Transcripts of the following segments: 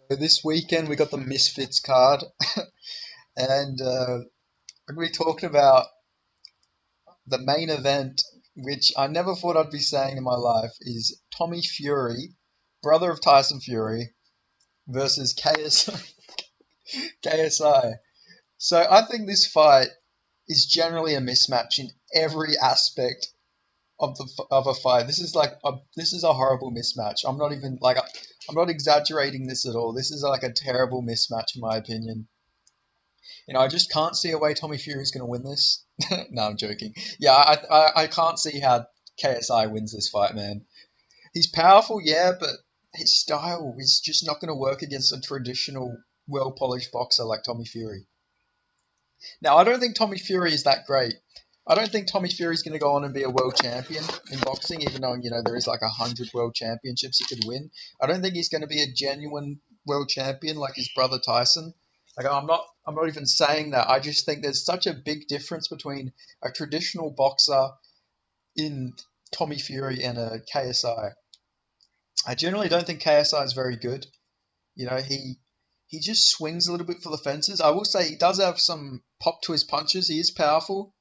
This weekend we got the Misfits card, and we're going to be talking about the main event, which I never thought I'd be saying in my life, is Tommy Fury, brother of Tyson Fury, versus KSI. So I think this fight is generally a mismatch in every aspect of a fight. This is a horrible mismatch. I'm not even like I'm not exaggerating this at all. This is like a terrible mismatch in my opinion. I just can't see a way Tommy Fury's going to win this. No, I'm joking. Yeah, I can't see how KSI wins this fight, man. He's powerful, yeah, but his style is just not going to work against a traditional, well-polished boxer like Tommy Fury. Now, I don't think Tommy Fury is that great. I don't think Tommy Fury's going to go on and be a world champion in boxing, even though, there is like 100 world championships he could win. I don't think he's going to be a genuine world champion like his brother Tyson. Like I'm not even saying that. I just think there's such a big difference between a traditional boxer in Tommy Fury and a KSI. I generally don't think KSI is very good. He just swings a little bit for the fences. I will say he does have some pop to his punches. He is powerful,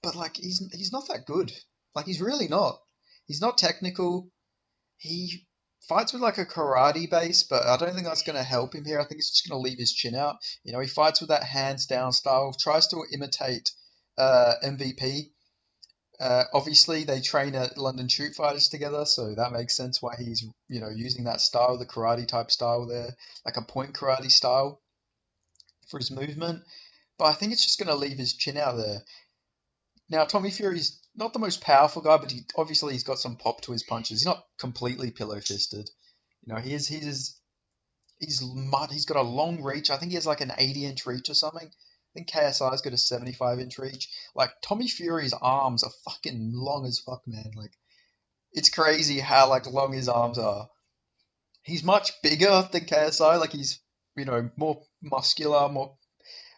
but like he's not that good. Like he's really not. He's not technical. He fights with like a karate base, but I don't think that's going to help him here. I think it's just going to leave his chin out. He fights with that hands down style, tries to imitate MVP. Obviously, they train at London Shoot Fighters together, so that makes sense why he's using that style, the karate type style there, like a point karate style for his movement. But I think it's just going to leave his chin out there. Now, Tommy Fury's not the most powerful guy, but he's got some pop to his punches. He's not completely pillow fisted. He's got a long reach. I think he has like an 80-inch reach or something. I think KSI's got a 75-inch reach. Like Tommy Fury's arms are fucking long as fuck, man. Like it's crazy how like long his arms are. He's much bigger than KSI. Like he's more muscular, more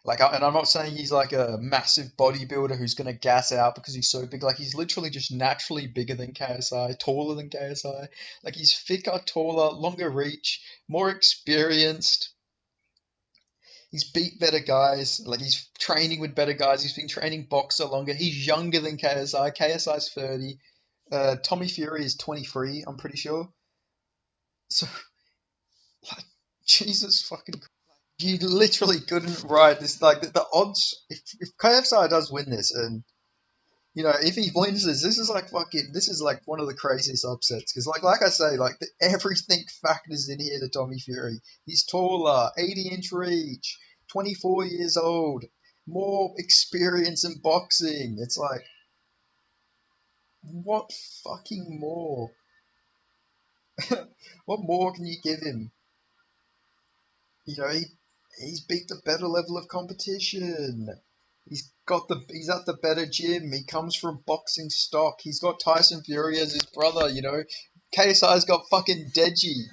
and I'm not saying he's like a massive bodybuilder who's gonna gas out because he's so big. Like he's literally just naturally bigger than KSI, taller than KSI. Like he's thicker, taller, longer reach, more experienced. He's beat better guys. Like he's training with better guys. He's been training boxer longer. He's younger than KSI. KSI's 30. Tommy Fury is 23. I'm pretty sure. So like, Jesus fucking you literally couldn't write this. Like the odds, if KFC does win this, and if he wins this, this is like one of the craziest upsets. Because like I say, everything factors in here to Tommy Fury. He's taller, 80-inch reach, 24 years old, more experience in boxing. It's like, what fucking more? What more can you give him? You know, he he's beat the better level of competition. He's at the better gym. He comes from boxing stock. He's got Tyson Fury as his brother. KSI's got fucking Deji.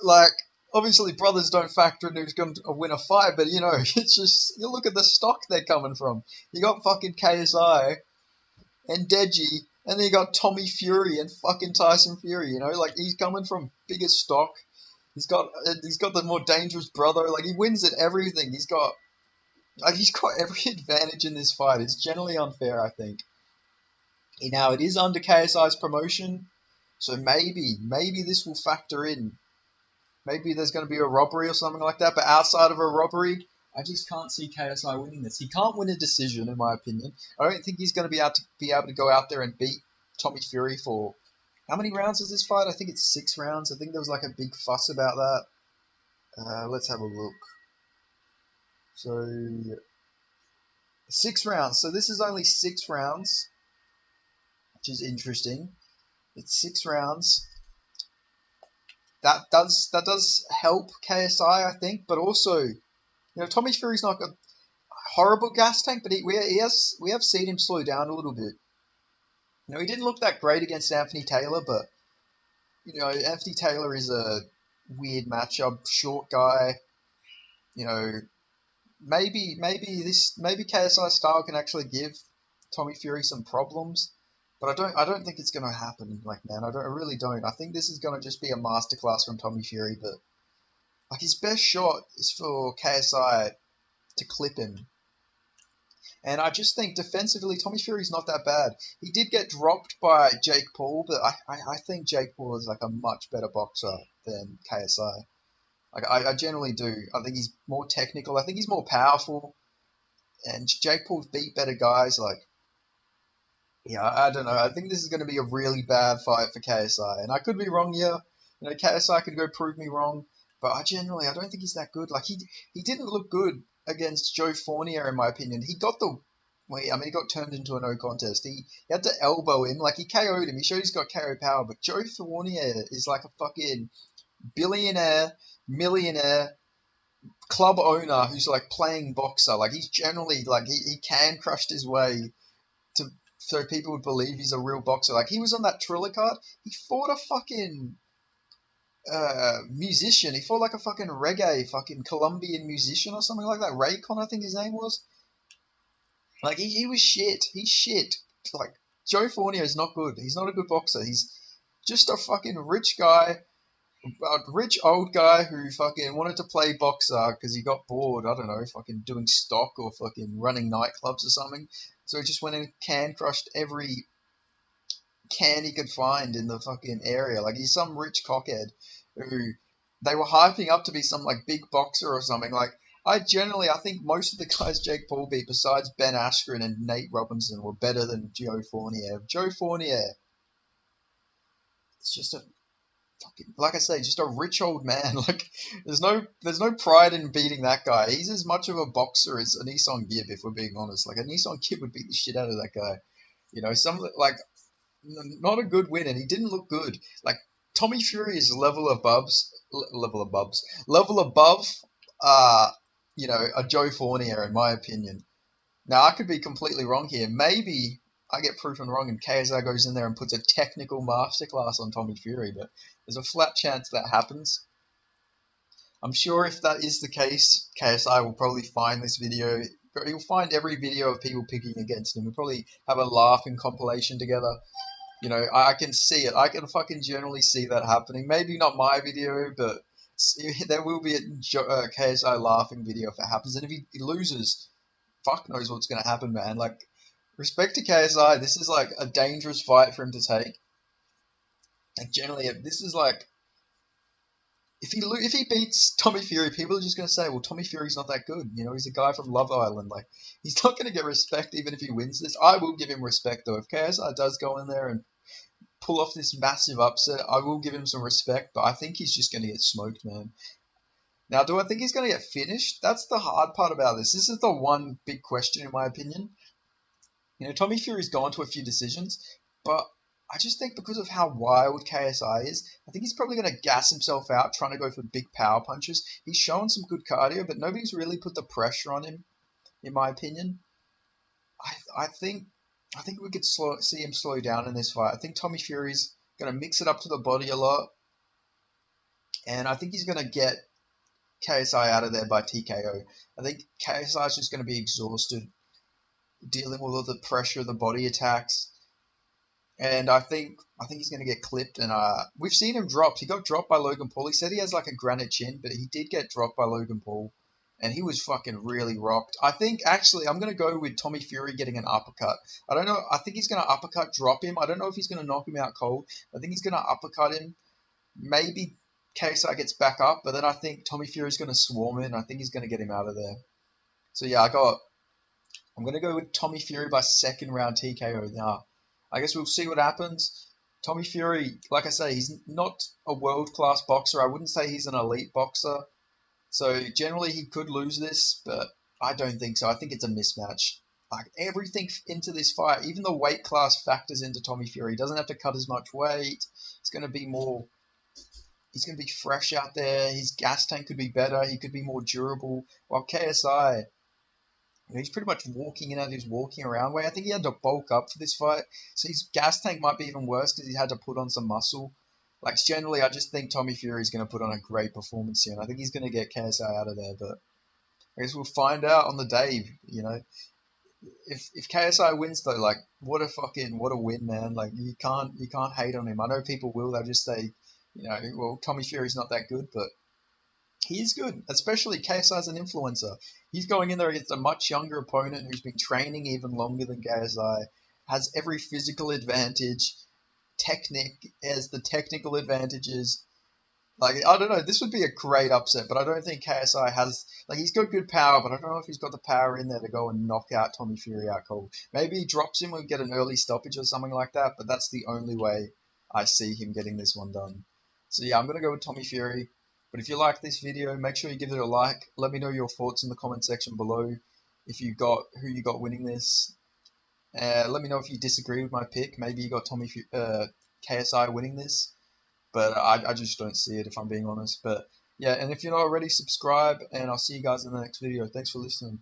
Like obviously brothers don't factor in who's going to win a fight, but it's just you look at the stock they're coming from. You got fucking KSI and Deji, and then you got Tommy Fury and fucking Tyson Fury. Like he's coming from bigger stock. He's got the more dangerous brother. Like he wins at everything. He's got every advantage in this fight. It's generally unfair, I think. Now it is under KSI's promotion, so maybe this will factor in. Maybe there's going to be a robbery or something like that. But outside of a robbery, I just can't see KSI winning this. He can't win a decision, in my opinion. I don't think he's going to be able to go out there and beat Tommy Fury for how many rounds is this fight? I think it's 6 rounds. I think there was like a big fuss about that. Let's have a look. So 6 rounds. So this is only 6 rounds, which is interesting. It's 6 rounds. That does help KSI, I think, but also, Tommy Fury's not a horrible gas tank, but we have seen him slow down a little bit. He didn't look that great against Anthony Taylor, but Anthony Taylor is a weird matchup, short guy. Maybe KSI style can actually give Tommy Fury some problems, but I don't think it's gonna happen. Like man, I really don't. I think this is gonna just be a masterclass from Tommy Fury. But Like his best shot is for KSI to clip him. And I just think defensively, Tommy Fury's not that bad. He did get dropped by Jake Paul, but I think Jake Paul is like a much better boxer than KSI. Like I generally do. I think he's more technical. I think he's more powerful. And Jake Paul's beat better guys. Like, yeah, I don't know. I think this is going to be a really bad fight for KSI. And I could be wrong here. You know, KSI could go prove me wrong. But I don't think he's that good. Like, he didn't look good against Joe Fournier, in my opinion. He got the, well, I mean, he got turned into a no contest. He had to elbow him. Like, he KO'd him. He showed he's got KO power. But Joe Fournier is like a fucking billionaire, millionaire, club owner who's like playing boxer. Like he's generally like he can crushed his way to so people would believe he's a real boxer. Like he was on that Triller card. He fought a fucking musician. He fought like a fucking reggae fucking Colombian musician or something like that. Raycon, I think his name was. Like he was shit. He's shit. Like Joe Fournier is not good. He's not a good boxer. He's just a fucking rich guy, a rich old guy who fucking wanted to play boxer because he got bored. I don't know, fucking doing stock or fucking running nightclubs or something. So he just went and can crushed every can he could find in the fucking area. Like he's some rich cockhead who they were hyping up to be some like big boxer or something. Like I think most of the guys Jake Paul beat, besides Ben Askren and Nate Robinson, were better than Joe Fournier. Joe Fournier, it's just a fucking, like I say, just a rich old man. Like there's no pride in beating that guy. He's as much of a boxer as a Nissan Gibb, if we're being honest. Like a Nissan Gibb would beat the shit out of that guy. You know, some like not a good win, and he didn't look good. Like Tommy Fury is level above, uh, a Joe Fournier in my opinion. Now I could be completely wrong here. Maybe I get proven wrong, and KSI goes in there and puts a technical masterclass on Tommy Fury, but there's a flat chance that happens. I'm sure if that is the case, KSI will probably find this video. He'll find every video of people picking against him. We'll probably have a laughing compilation together. You know, I can see it. I can fucking generally see that happening. Maybe not my video, but there will be a KSI laughing video if it happens. And if he loses, fuck knows what's going to happen, man. Like, respect to KSI, this is like a dangerous fight for him to take. Like, generally, this is like, if he beats Tommy Fury, people are just going to say, well, Tommy Fury's not that good. You know, he's a guy from Love Island. Like, he's not going to get respect even if he wins this. I will give him respect, though. If KSI does go in there and pull off this massive upset, I will give him some respect, but I think he's just going to get smoked, man. Now, do I think he's going to get finished? That's the hard part about this. This is the one big question, in my opinion. You know, Tommy Fury's gone to a few decisions, but I just think because of how wild KSI is, I think he's probably going to gas himself out trying to go for big power punches. He's shown some good cardio, but nobody's really put the pressure on him, in my opinion. I think we could see him slow down in this fight. I think Tommy Fury's going to mix it up to the body a lot, and I think he's going to get KSI out of there by TKO. I think KSI is just going to be exhausted, dealing with all the pressure of the body attacks, and I think he's going to get clipped. And we've seen him dropped. He got dropped by Logan Paul. He said he has like a granite chin, but he did get dropped by Logan Paul. And he was fucking really rocked. I think, actually, I'm going to go with Tommy Fury getting an uppercut. I don't know. I think he's going to uppercut drop him. I don't know if he's going to knock him out cold. I think he's going to uppercut him. Maybe KSI gets back up, but then I think Tommy Fury's going to swarm in. I think he's going to get him out of there. So, yeah, I'm going to go with Tommy Fury by second round TKO. Now, I guess we'll see what happens. Tommy Fury, like I say, he's not a world-class boxer. I wouldn't say he's an elite boxer. So generally he could lose this, but I don't think so. I think it's a mismatch. Like everything into this fight, even the weight class factors into Tommy Fury. He doesn't have to cut as much weight. He's going to be fresh out there. His gas tank could be better. He could be more durable. While KSI, he's pretty much walking in at his walking around way. I think he had to bulk up for this fight. So his gas tank might be even worse because he had to put on some muscle. Like, generally, I just think Tommy Fury is going to put on a great performance here, and I think he's going to get KSI out of there, but I guess we'll find out on the day, you know. If KSI wins, though, like, what a win, man. Like, you can't hate on him. I know people will, they'll just say, you know, well, Tommy Fury's not that good, but He is good, especially KSI as an influencer. He's going in there against a much younger opponent who's been training even longer than KSI, has every physical advantage, technique has the technical advantages. Like I don't know, this would be a great upset, but I don't think KSI has like he's got good power, but I don't know if he's got the power in there to go and knock out Tommy Fury out cold. Maybe he drops him and get an early stoppage or something like that, but that's the only way I see him getting this one done. So yeah, I'm gonna go with Tommy Fury. But if you like this video, make sure you give it a like. Let me know your thoughts in the comment section below. If you got who you got winning this. Let me know if you disagree with my pick. Maybe you got KSI winning this, but I just don't see it if I'm being honest. But yeah, and if you're not already, subscribe, and I'll see you guys in the next video. Thanks for listening.